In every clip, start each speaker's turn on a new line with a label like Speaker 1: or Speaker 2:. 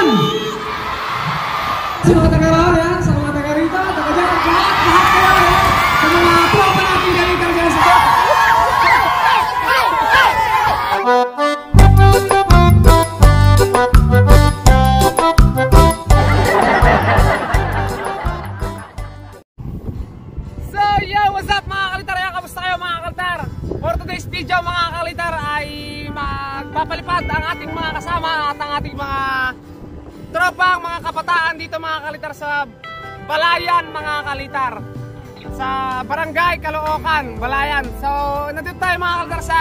Speaker 1: Yan! Sa mga taga-raw yan, sa mga taga-rito, taga-dyan, lahat kayo yan. Sa mga tropa natin ganito dyan sa video mga kalitar ay magpapalipad ang ating mga kasama at ang ating mga tropang mga kabataan dito mga kalitar sa Balayan mga kalitar, sa Barangay Caloocan, Balayan. So nandito tayo mga kalitar sa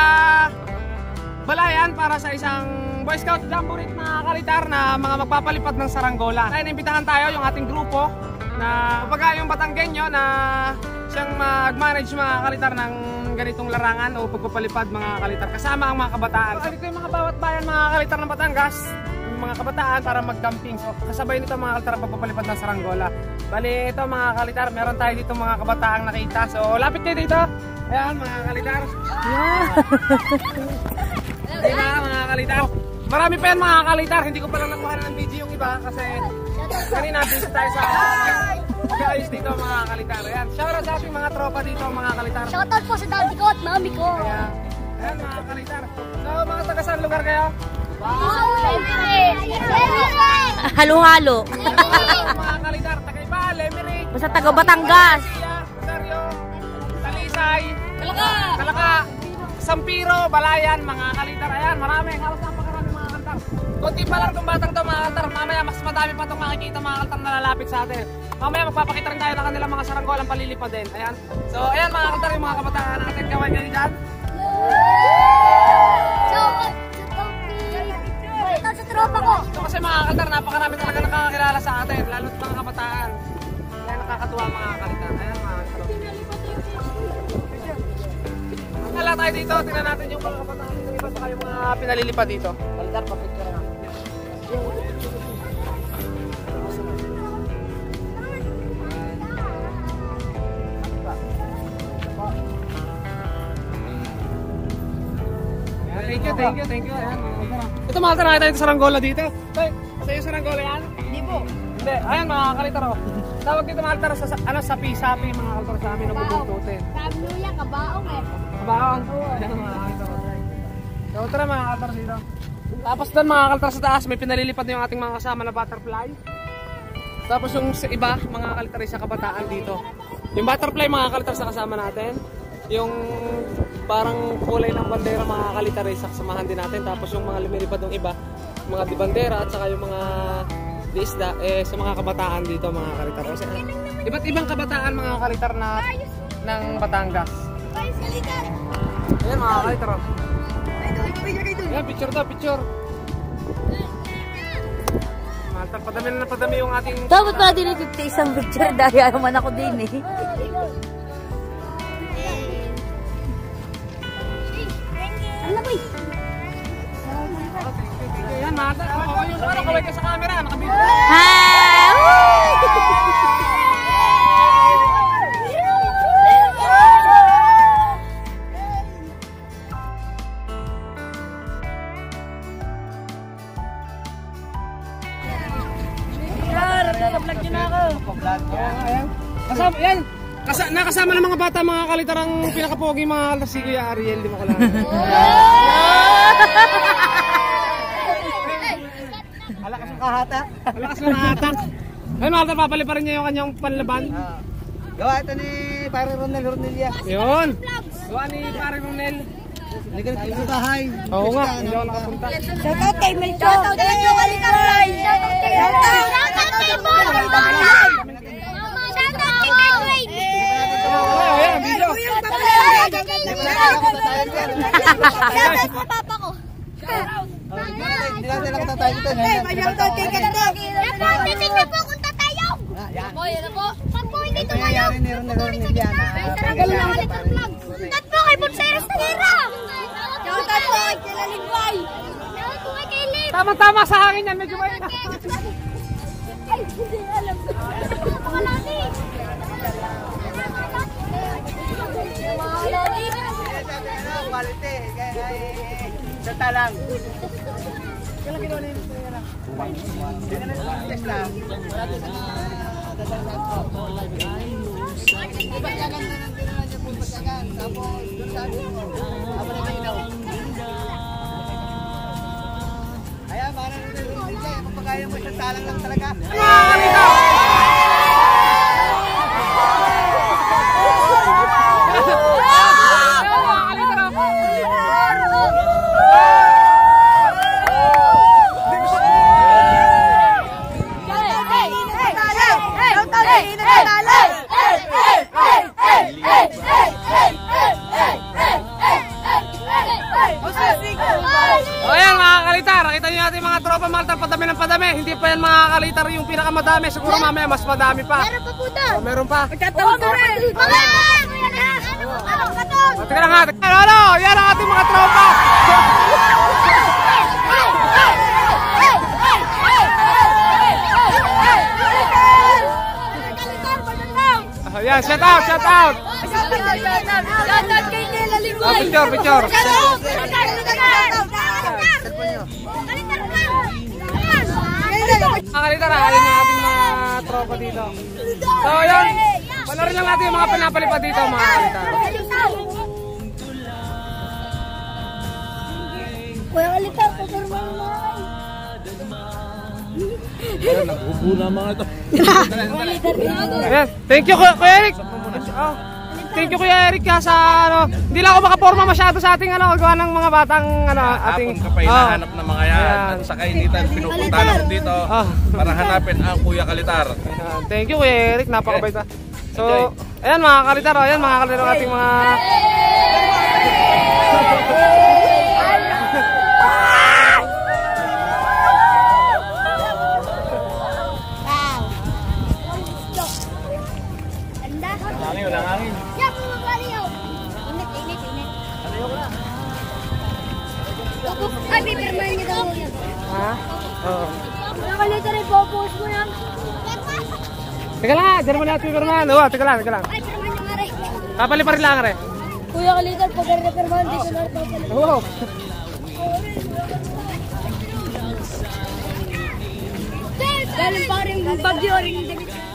Speaker 1: Balayan para sa isang Boy Scout Jamboree mga kalitar na mga magpapalipad ng saranggola. Kaya naimbitahan tayo yung ating grupo na baga yung Batanggenyo na siyang mag-manage mga kalitar ng ganitong larangan o pagpapalipad mga kalitar kasama ang mga kabataan. So, dito yung mga bawat bayan mga kalitar ng Batangas, mga kabataan para mag-camping. So kasabay nito mga kalitar pagpapalipad ng saranggola. Bali ito mga kalitar, meron tayo dito mga kabataang nakita. So lapit kayo dito. Ayan mga kalitar. Yeah. Diba mga kalitar? Marami pa yan mga kalitar. Hindi ko palang nakuha ng video yung iba kasi kanina busy tayo sa pag-ayos dito mga kalitar. Ayan, shoutout sa ating mga tropa dito mga kalitar.
Speaker 2: Shoutout po sa daddy ko at mami ko.
Speaker 1: Ayan mga kalitar. So mga taga saan lugar kayo?
Speaker 2: Halo-halo.
Speaker 1: Mga kalitar, taga iba, Lemery.
Speaker 2: Basta taga Batangas.
Speaker 1: Rosario, Talisay, Kalaka, Sampiro, Balayan, mga kalitar. Ayan, marami. Halos napakarami mga kalitar. Kunti pa lang itong batang to mga kalitar. Mamaya mas madami pa itong makikita mga kalitar na lalapit sa atin. Mamaya magpapakita rin tayo ng kanilang mga saranggolang palilipad din. Ayan. So ayan mga kalitar, yung mga kabataan natin. Kaway ganyan dyan.
Speaker 2: Sa tropa ko.
Speaker 1: Ito kasi mga kalitar, napakarami talaga nakakakilala sa atin. Lalo't mga kabataan. Kaya nakakatuwa mga kalitar. Ayan mga kalitar. Wala tayo dito. Tingnan natin yung mga kabataan dito. Iba sa yung mga pinalilipad dito. Kalitar, papicture na. Thank you. Ayan, ito mga kalitar, nakita ito saranggola dito. Sa iyo saranggola yan?
Speaker 2: Hindi po.
Speaker 1: Hindi. Ayan mga kalitar. Tawag dito mga kalitar sa sapi-sapi mga kalitar sa amin na bubuntutin.
Speaker 2: Sabi niya, kabaong eh.
Speaker 1: Kabaong. Ayan mga kalitar. So tara mga kalitar dito. Tapos doon mga kalitar sa taas may pinalilipad na yung ating mga kasama na butterfly. Tapos yung sa iba mga kalitar sa kabataan dito. Yung butterfly mga kalitar sa kasama natin. Yung parang kulay ng bandera mga kalitar sa kasamahan din natin. Tapos yung mga lumilipad ng iba, mga di bandera at saka yung mga di isda sa mga kabataan dito mga kalitar. Kasi iba't ibang kabataan mga kalitar na ng Batangas. Ayan mga kalitar. Ayan, picture. Padami yung ating...
Speaker 2: Dapat pala din ito isang picture dahil ayaw man ako din eh.
Speaker 1: Ayan, mata. Yung kaway ka sa camera, nakabito.
Speaker 2: Naka-vlog nyo na ako.
Speaker 1: Kasama, yan. Nakasama ng mga bata, mga kalitarang pinakapogi, mga kalitar si Kuya Ariel, di mo ko lang.
Speaker 3: Malakas ang kahatak.
Speaker 1: Malakas ng hatak. Ayun mga kalitar, papaliparin niya yung kanyang panlaban.
Speaker 3: Gawa ito ni Pare Ronel Hornelia.
Speaker 1: Yun. Gawa ni Pare Ronel.
Speaker 3: Nagkalit kayo sa bahay.
Speaker 1: Oo nga, hindi ako nakapunta.
Speaker 2: Shoutout kay Melcho. Shoutout kay Kalikay. Shoutout kay Melcho. Shoutout kay Paul. Shoutout kay Melway.
Speaker 1: Ayan, video.
Speaker 2: Shoutout sa papa ko.
Speaker 3: Hindi lang sila katatay ito.
Speaker 2: Shoutout kay Kalikay. Titig na po kung tatayong. Yan na po. Pag po hindi tumayaw.
Speaker 3: Nangyayari ni Ronel Hornelia.
Speaker 2: Saranggola na ulit ang vlog. Shoutout po kay Bonseros Tangira. Shoutout po kay Kilalingway. Shoutout po kay Kailip.
Speaker 1: Tama-tama sa hangin yan, medyo mainit.
Speaker 2: Ay, hindi alam ko. Makalati. Makalati.
Speaker 3: Quality. Sa talang. Kailan kinuha na yung Hindi na test lang. Wala doon sa pagkagan na ng kinuha niya po pagkagan. Tapos doon sabi mo, ako na may inaw. Ayan, mana na rin yung DJ. Kapagkaya mo siya, salang lang talaga.
Speaker 1: Mga kalita! O yan mga kalitar, nakita nyo natin mga tropa Malta, padami ng padami. Hindi pa yan mga kalitar yung pinakamadami. Siguro mamaya mas madami pa.
Speaker 2: Meron pa po daw.
Speaker 1: O, meron pa.
Speaker 2: Magkatawag na rin.
Speaker 1: O, tika lang ha. Ano? Yan ang ating mga tropa. Yan, shout out, shout out.
Speaker 2: Shoutout kay Nela Linggoy.
Speaker 1: Picture, picture. Mga kalitar, halin ang ating mga tropa dito. So yan, panorin lang natin yung mga pinapalipad dito mga kalitar.
Speaker 2: Kuya Kalita, pagkarma mo.
Speaker 1: Ayan, thank you Kuya Eric. Oh, thank you Kuya Eric ka sa ano, hindi lang ako makaporma masyado sa ating ano, gawa ng mga batang ano, ating
Speaker 4: Hapon ka pa hinahanap ng mga yan. At sa kainitan, pinupuntahan ako dito para hanapin ang Kuya Kalitar.
Speaker 1: Ayan, thank you Kuya Eric, napakabait ah. So, ayan mga kalitar, ayan mga kalitar ating mga
Speaker 4: Walang hangin.
Speaker 2: Yan, bumabaliw. Init, init, init. Ay, paperman niya daw yan.
Speaker 1: ha? Oo.
Speaker 2: Nakalita rin po, post mo yan.
Speaker 1: Teka lang ha, dyan mo natin Superman. Oo, teka lang.
Speaker 2: Ay, perman niya nga rin.
Speaker 1: Papaliparin lang re.
Speaker 2: Kuya Kalita, pag-reperman, dito na rin papalit.
Speaker 1: Oo.
Speaker 2: Galing pa rin bagyo rin yung damit.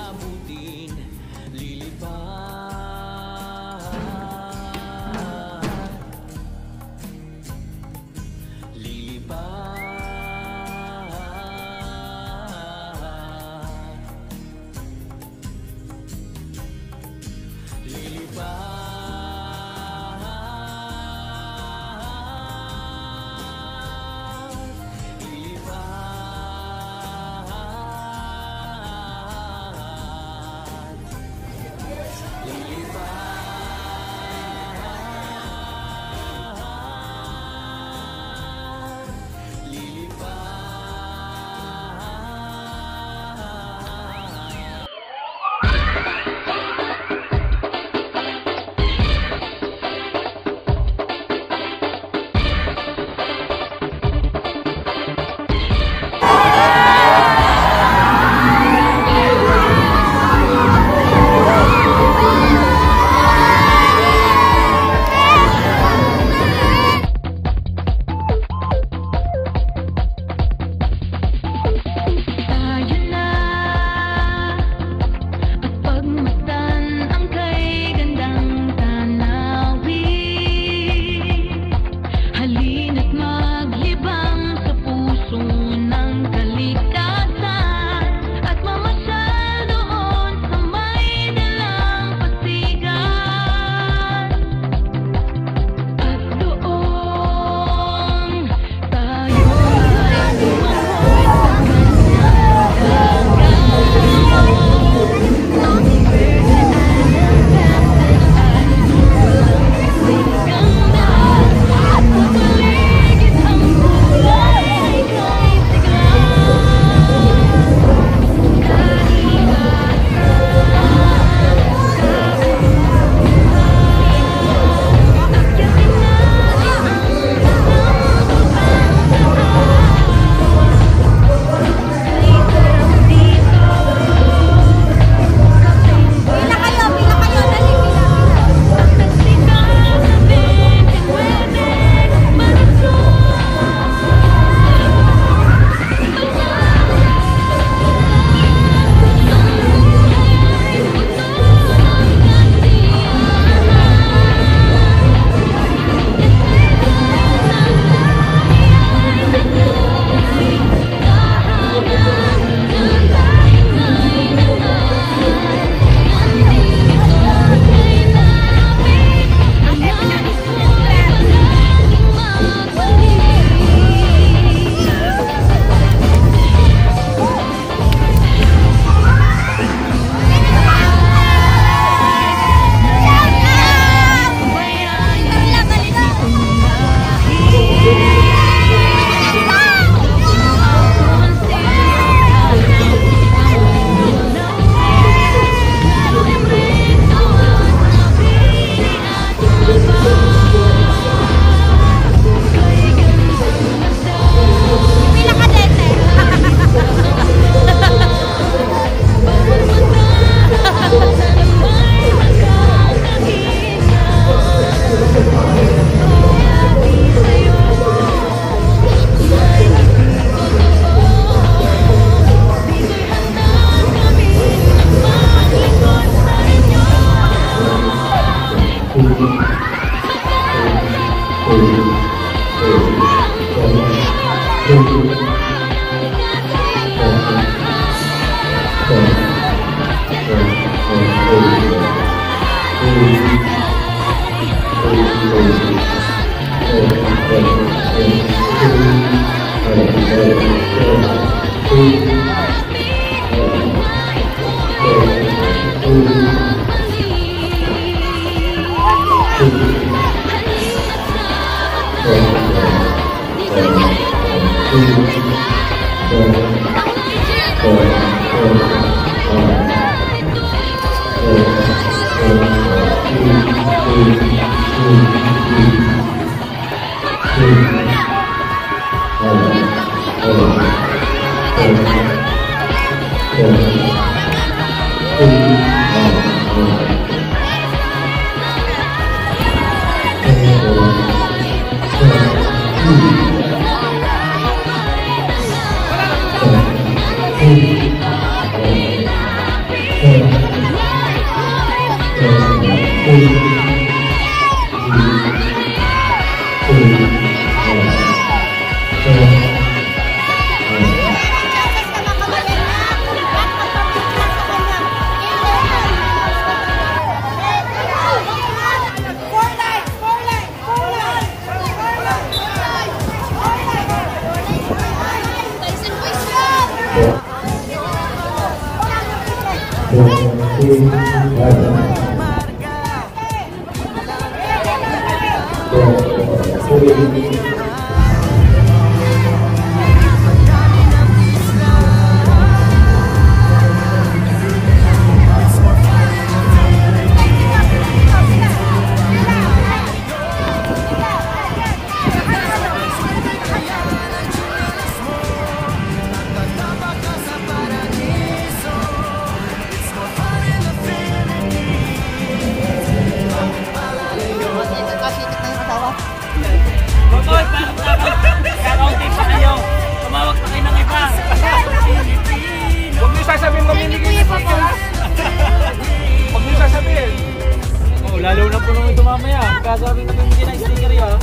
Speaker 1: Lalo na po nung ito mamaya. Kasabi na namimigay ng sticker yun.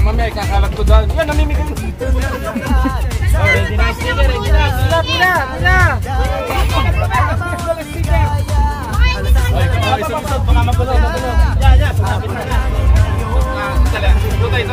Speaker 1: Mamaya, kakalat ko doon. Yan, namimigay ng sticker. Ready na sticker. Ready na. Pila. Isang-isang. Baka magulo. Yan. Sumapit na. Tala. Tutay.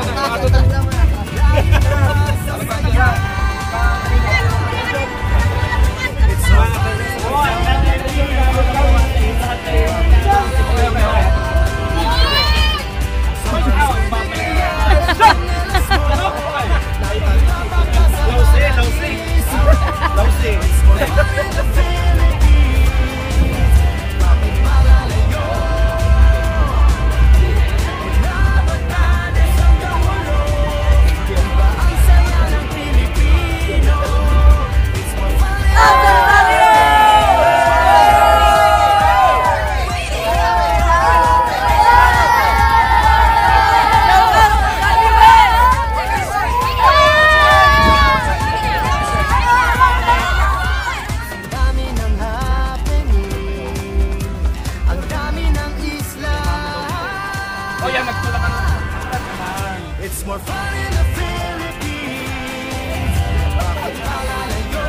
Speaker 5: It's more fun in the Philippines. Bakit malalayo?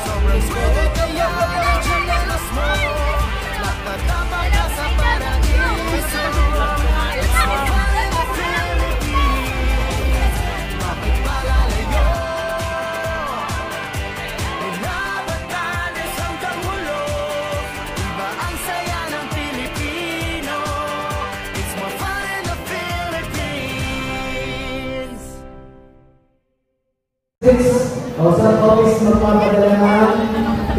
Speaker 5: Sobrang swerte kaya ang chinelas mo. Nakatapag ka sa paraiso. It's more fun in the Philippines. Bakit malalayo? Pinabatanes ang Tangulo. Iba ang saya ng Pilipino. It's more fun in the Philippines.
Speaker 6: Kausap Office magpapadala ng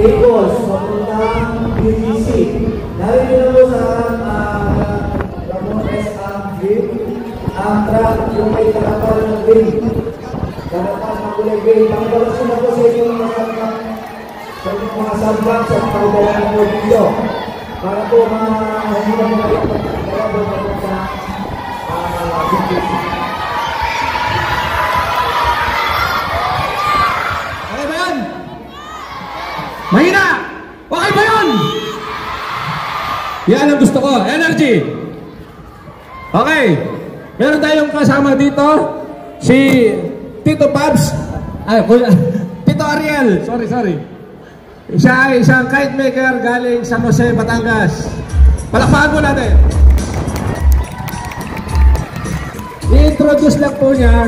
Speaker 6: tables papuntang BGC. Narito na po sa Ramon S. Green ang truck yung may karapal ng green. Karapal ng kulay green. Pagkalas na po sa inyong mga subbox at pagdala ng po dito. Para po hindi na po pagdala po sa BGC.
Speaker 7: Mahina! Okay ba yun? Yan ang gusto ko. Energy! Okay. Meron tayong kasama dito. Si Tito Pabs. Tito Ariel. Sorry. Siya ay isang kite maker galing San Jose, Batangas. Palakpakan po natin. I-introduce lang po niya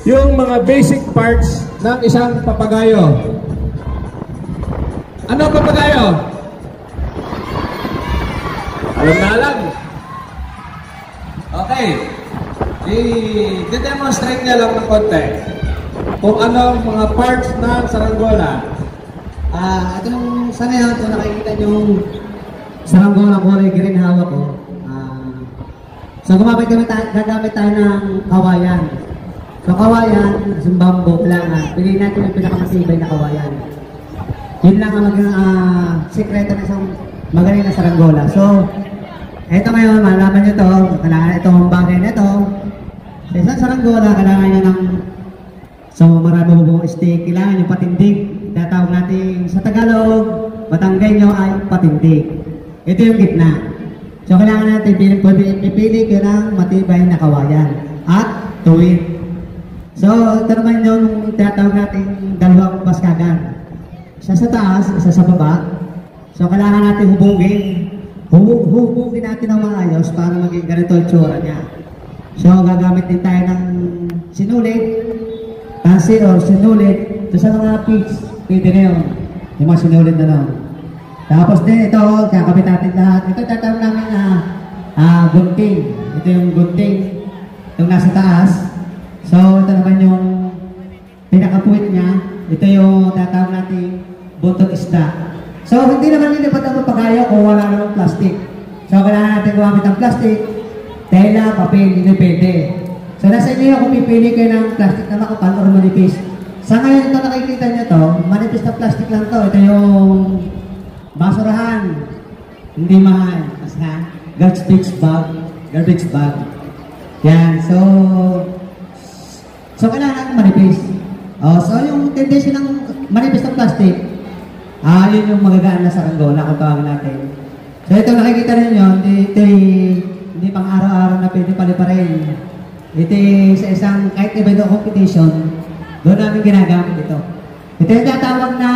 Speaker 7: yung mga basic parts ng isang papagayo. Ano papagayo? Alam na alam. Okay. I-demonstrate niya lang ng konti kung ano mga parts ng saranggola.
Speaker 3: Ito nung sa ngayon, ito nakikita yung saranggola ko, green hawak ko. So gagamit tayo ng kawayan. So kawayan, yung bamboo, kailangan. Piliin natin yung pinakamasibay na kawayan. Yun lang ang maging sekreto ng isang magaling na saranggola. So, eto ngayon, malaman nyo to, kailangan itong bagay na ito. Sa isang saranggola, kailangan nyo ng marami bubong stick, kailangan yung patindig. Tatawag natin sa Tagalog, Batanggenyo ay patindig. Ito yung gitna. So, kailangan natin pipili ko ng matibay na kawayan at tuwid. So, ito naman yung tatawag natin dalawang baskagan. Isa sa taas, isa sa baba. So, kailangan natin hubugin. Hubugin natin ng maayos para maging ganito yung tsura niya. So, gagamit din tayo ng sinulit, kasi or sinulit. Ito sa mga pigs, pwede na yun. Yung mga sinulit na lang. Tapos din ito, kakabit natin lahat. Ito tatawag namin na gunting. Ito yung gunting. Itong nasa taas. So, ito naman yung pinakapuwit niya. Ito yung tatawag natin buntot isda. So, hindi naman nilipat ang papagayo kung wala namang plastic. So, kailangan natin gumamit ng plastic, tela, papel, hindi pwede. So, nasa inyo kung pipili kayo ng plastic na makapal or manipis. Sa ngayon, ito nakikita nyo to, manipis na plastic lang to. Ito yung basurahan. Hindi mahal. Kasi garbage bag. Yan. So kailangan manipis. So, yung tendency ng manipis na plastic, yun yung magagaan na saranggola kung tawagin natin. So ito nakikita ninyo, hindi pang araw-araw na pwede paliparin. Ito sa isang kahit event o competition, doon namin ginagamit ito. Ito yung tatawag na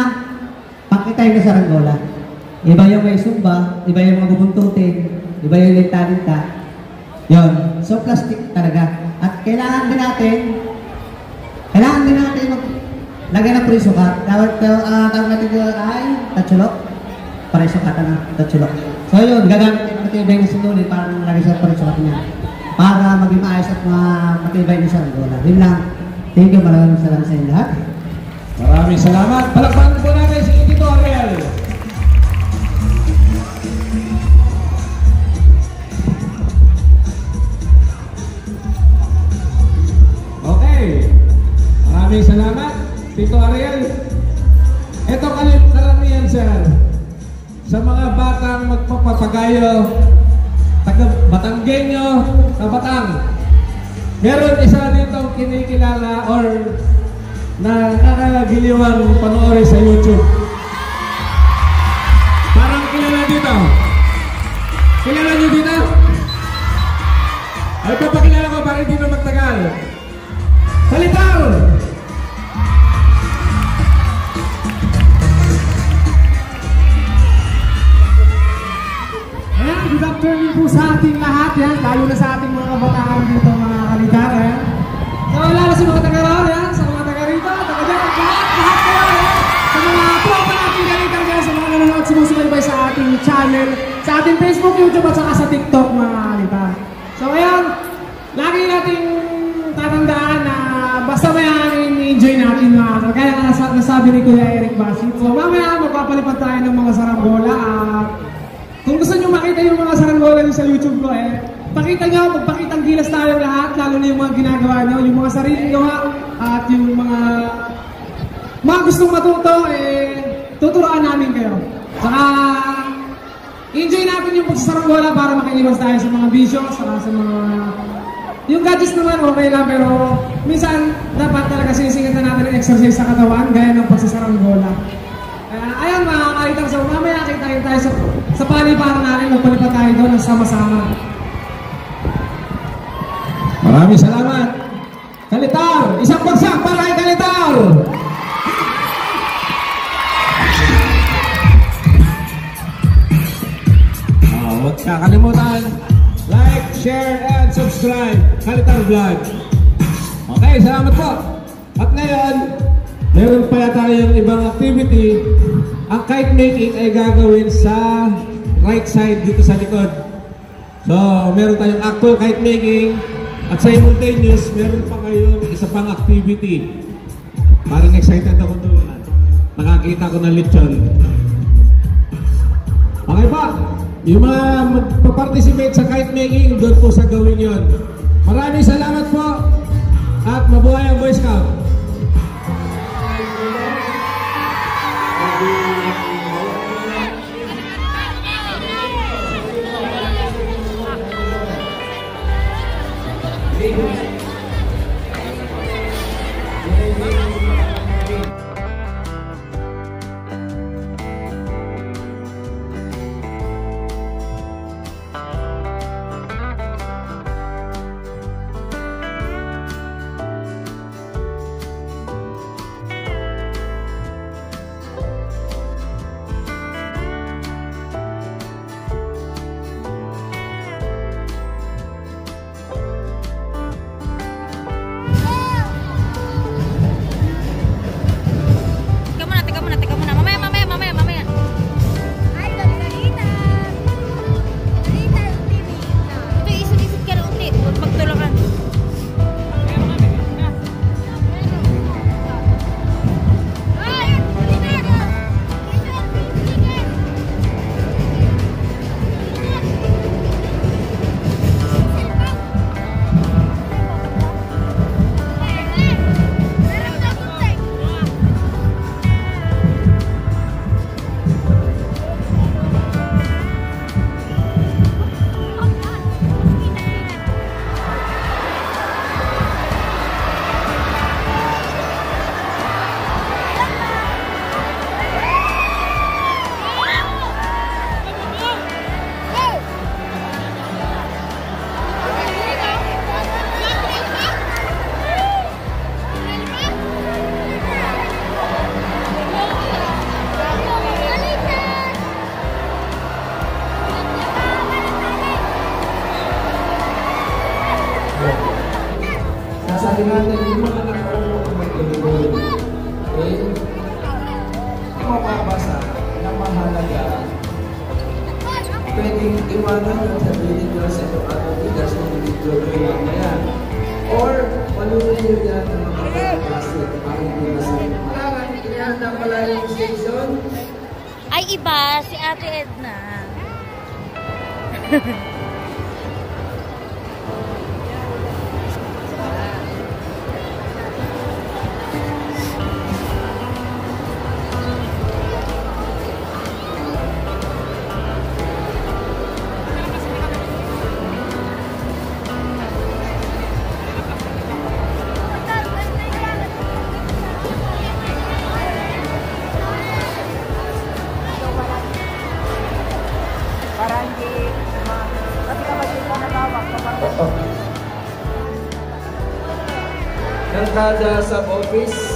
Speaker 3: pakitay na saranggola. Iba yung may sumba, iba yung magubuntutin, iba yung linta-linta. Yun. So plastic talaga. At kailangan din natin lagyan ng pre-sukat. Tawag natin doon ay tatsulok. Pre-sukatan na tatsulok. So yun, gagamit yung matibay na sinulit para lagay sa pre-sukat niya. Para maging maayos at matibay na saranggola. Yun lang. Thank you. Maraming salamat sa inyo lahat.
Speaker 7: Maraming salamat. Palakpakan po natin si Tito Ariel. Okay. Maraming salamat, Tito Ariel. Ito karamihan, sir. Sa mga batang magpapapagayo, Batanggenyo, sa Batang. Meron isa dito kinikilala or nakakagiliwang panoorin sa YouTube. Parang kilala dito. Kilala niyo dito? Ay, papakilala ko para hindi na magtagal. Kalitar!
Speaker 1: Ayan, good afternoon po sa ating lahat yan, lalo na sa ating mga kabataan dito mga kalitar. So, lalo sa mga taga-raw yan, sa mga taga-rito, taga-dyan, lahat kayo yan. Sa mga tropa natin kalitar yan, sa mga nanonood sumusubaybay sa ating channel, sa ating Facebook, YouTube at saka sa TikTok mga kalitar. So, ayan, lagi nating tatandaan na basta mayayain i-enjoy natin mga kalitar. Kaya nasabi ni Kuya Eric Basit. So, mamaya magpapalipad tayo ng mga saranggola at kung gusto nyo makita yung mga saranggola nyo sa YouTube ko pakita nyo, magpakitang gilas tayo lahat, lalo na yung mga ginagawa nyo, yung mga sarili gawa at yung mga gustong matuto, tuturuan namin kayo. Saka, enjoy natin yung pagsasaranggola para makaiwas tayo sa mga bisyo, saka sa mga... Yung gadgets naman okay lang, pero minsan dapat talaga sinisingatan natin ng exercise sa katawan, gaya ng pagsasaranggola. Ayan mga kalitang, so mamaya kita tayo sa paliparan natin, magpalipat tayo doon ng sama-sama.
Speaker 7: Maraming salamat. Kalitar! Isang bagsak para kay Kalitar! Huwag kakalimutan, like, share, and subscribe. Kalitar Vlog. Okay, salamat po. ibang activity, ang kite making ay gagawin sa right side dito sa likod. So, meron tayong actual kite making at simultaneous, meron pa kayong isa pang activity. Parang excited ako doon. Nakakita ko ng lechon. Okay pa, yung mga magpa-participate sa kite making, doon po sa gawin yon. Maraming salamat po at mabuhay ang Boy Scout.
Speaker 2: Teka muna. Mamaya. Ay, dalitan. Dalitan, TV. Ito, isod-isod ka na unti. Huwag magtulakan. Ay, dalitan.
Speaker 6: Sasabi natin, yung mga nakaroon ng magtulog. Okay? Mapapasa na mahalaga. Pwedeng iwanan yung sarili nyo sa itong other leaders kung hindi nyo kayo mamaya. Or, palunin nyo yan ng mga plastic para hindi masakit. Maraming inihanda pala yung station.
Speaker 2: Ay, iba. Si Ate Edna.
Speaker 6: Ng kada sub-office,